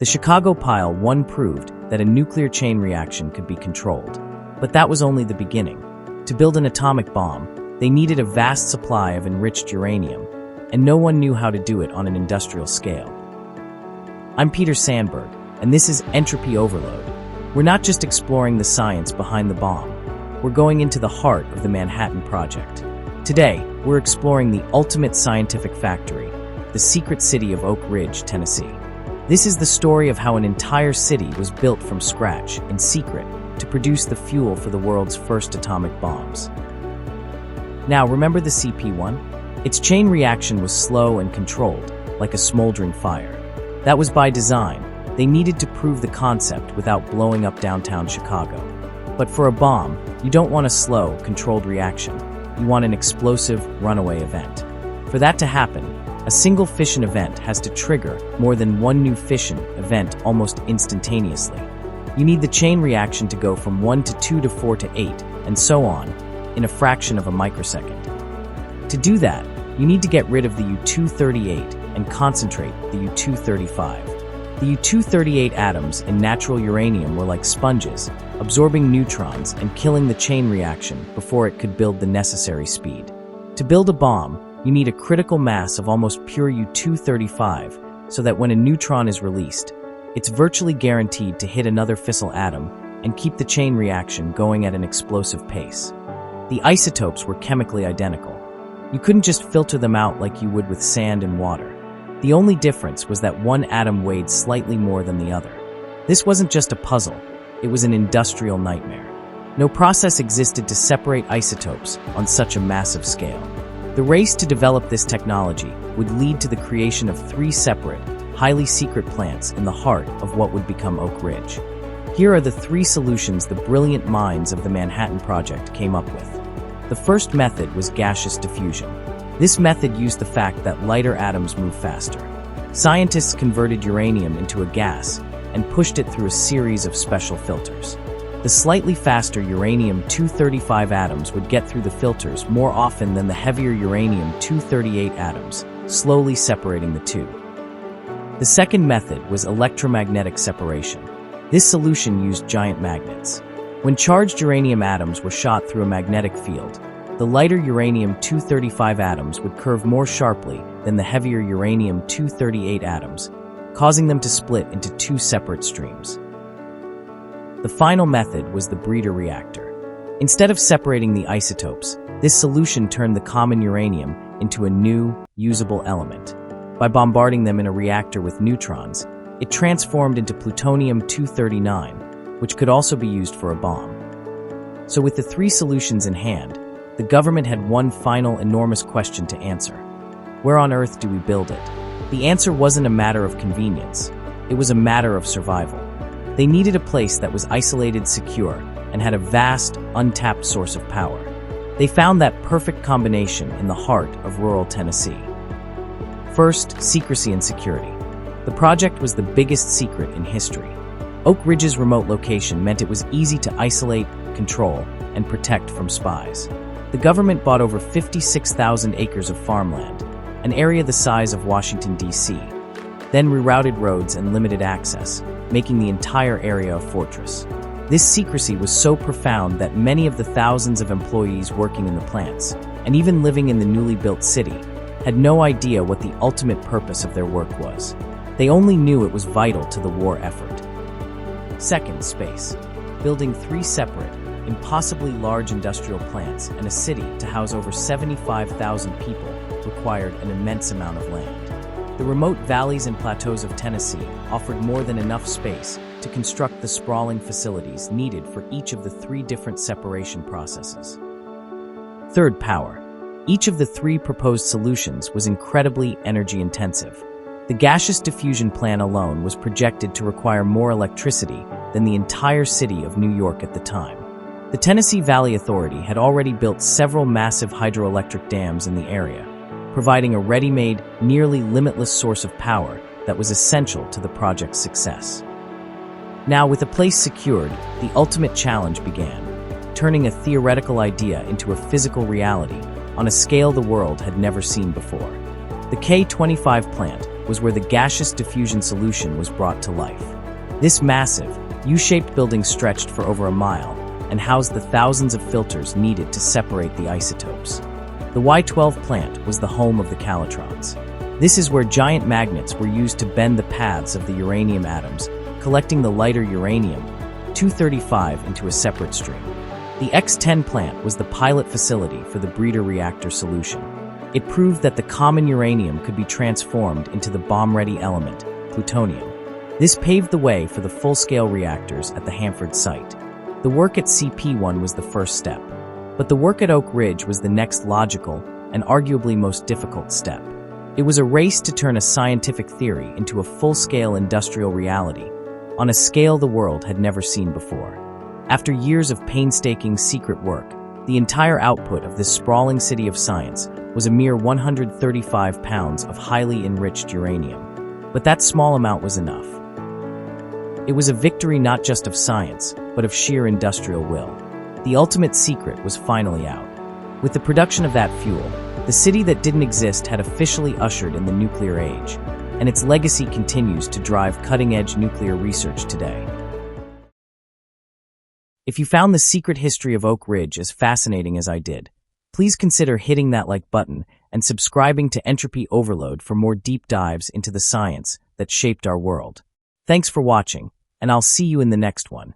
The Chicago Pile 1 proved that a nuclear chain reaction could be controlled. But that was only the beginning. To build an atomic bomb, they needed a vast supply of enriched uranium, and no one knew how to do it on an industrial scale. I'm Peter Sandberg, and this is Entropy Overload. We're not just exploring the science behind the bomb. We're going into the heart of the Manhattan Project. Today, we're exploring the ultimate scientific factory, the secret city of Oak Ridge, Tennessee. This is the story of how an entire city was built from scratch, in secret, to produce the fuel for the world's first atomic bombs. Now, remember the CP1? Its chain reaction was slow and controlled, like a smoldering fire. That was by design. They needed to prove the concept without blowing up downtown Chicago. But for a bomb, you don't want a slow, controlled reaction. You want an explosive, runaway event. For that to happen, a single fission event has to trigger more than one new fission event almost instantaneously. You need the chain reaction to go from 1 to 2 to 4 to 8, and so on, in a fraction of a microsecond. To do that, you need to get rid of the U-238 and concentrate the U-235. The U-238 atoms in natural uranium were like sponges, absorbing neutrons and killing the chain reaction before it could build the necessary speed. To build a bomb, you need a critical mass of almost pure U-235 so that when a neutron is released, it's virtually guaranteed to hit another fissile atom and keep the chain reaction going at an explosive pace. The isotopes were chemically identical. You couldn't just filter them out like you would with sand and water. The only difference was that one atom weighed slightly more than the other. This wasn't just a puzzle, it was an industrial nightmare. No process existed to separate isotopes on such a massive scale. The race to develop this technology would lead to the creation of 3 separate, highly secret plants in the heart of what would become Oak Ridge. Here are the 3 solutions the brilliant minds of the Manhattan Project came up with. The first method was gaseous diffusion. This method used the fact that lighter atoms move faster. Scientists converted uranium into a gas and pushed it through a series of special filters. The slightly faster uranium-235 atoms would get through the filters more often than the heavier uranium-238 atoms, slowly separating the two. The second method was electromagnetic separation. This solution used giant magnets. When charged uranium atoms were shot through a magnetic field, the lighter uranium-235 atoms would curve more sharply than the heavier uranium-238 atoms, causing them to split into 2 separate streams. The final method was the breeder reactor. Instead of separating the isotopes, this solution turned the common uranium into a new, usable element. By bombarding them in a reactor with neutrons, it transformed into plutonium-239, which could also be used for a bomb. So with the 3 solutions in hand, the government had one final enormous question to answer. Where on earth do we build it? The answer wasn't a matter of convenience. It was a matter of survival. They needed a place that was isolated, secure, and had a vast, untapped source of power. They found that perfect combination in the heart of rural Tennessee. First, secrecy and security. The project was the biggest secret in history. Oak Ridge's remote location meant it was easy to isolate, control, and protect from spies. The government bought over 56,000 acres of farmland, an area the size of Washington, D.C., then rerouted roads and limited access, making the entire area a fortress. This secrecy was so profound that many of the thousands of employees working in the plants, and even living in the newly built city, had no idea what the ultimate purpose of their work was. They only knew it was vital to the war effort. Second, space. Building 3 separate, impossibly large industrial plants and a city to house over 75,000 people required an immense amount of land. The remote valleys and plateaus of Tennessee offered more than enough space to construct the sprawling facilities needed for each of the 3 different separation processes. Third, power. Each of the 3 proposed solutions was incredibly energy-intensive. The gaseous diffusion plan alone was projected to require more electricity than the entire city of New York at the time. The Tennessee Valley Authority had already built several massive hydroelectric dams in the area, providing a ready-made, nearly limitless source of power that was essential to the project's success. Now, with a place secured, the ultimate challenge began, turning a theoretical idea into a physical reality on a scale the world had never seen before. The K-25 plant, was where the gaseous diffusion solution was brought to life. This massive, U-shaped building stretched for over a mile and housed the thousands of filters needed to separate the isotopes. The Y-12 plant was the home of the calatrons. This is where giant magnets were used to bend the paths of the uranium atoms, collecting the lighter uranium-235 into a separate stream. The X-10 plant was the pilot facility for the breeder reactor solution. It proved that the common uranium could be transformed into the bomb-ready element, plutonium. This paved the way for the full-scale reactors at the Hanford site. The work at CP1 was the first step, but the work at Oak Ridge was the next logical and arguably most difficult step. It was a race to turn a scientific theory into a full-scale industrial reality, on a scale the world had never seen before. After years of painstaking secret work, the entire output of this sprawling city of science was a mere 135 pounds of highly enriched uranium. But that small amount was enough. It was a victory not just of science, but of sheer industrial will. The ultimate secret was finally out. With the production of that fuel, the city that didn't exist had officially ushered in the nuclear age, and its legacy continues to drive cutting-edge nuclear research today. If you found the secret history of Oak Ridge as fascinating as I did, please consider hitting that like button and subscribing to Entropy Overload for more deep dives into the science that shaped our world. Thanks for watching, and I'll see you in the next one.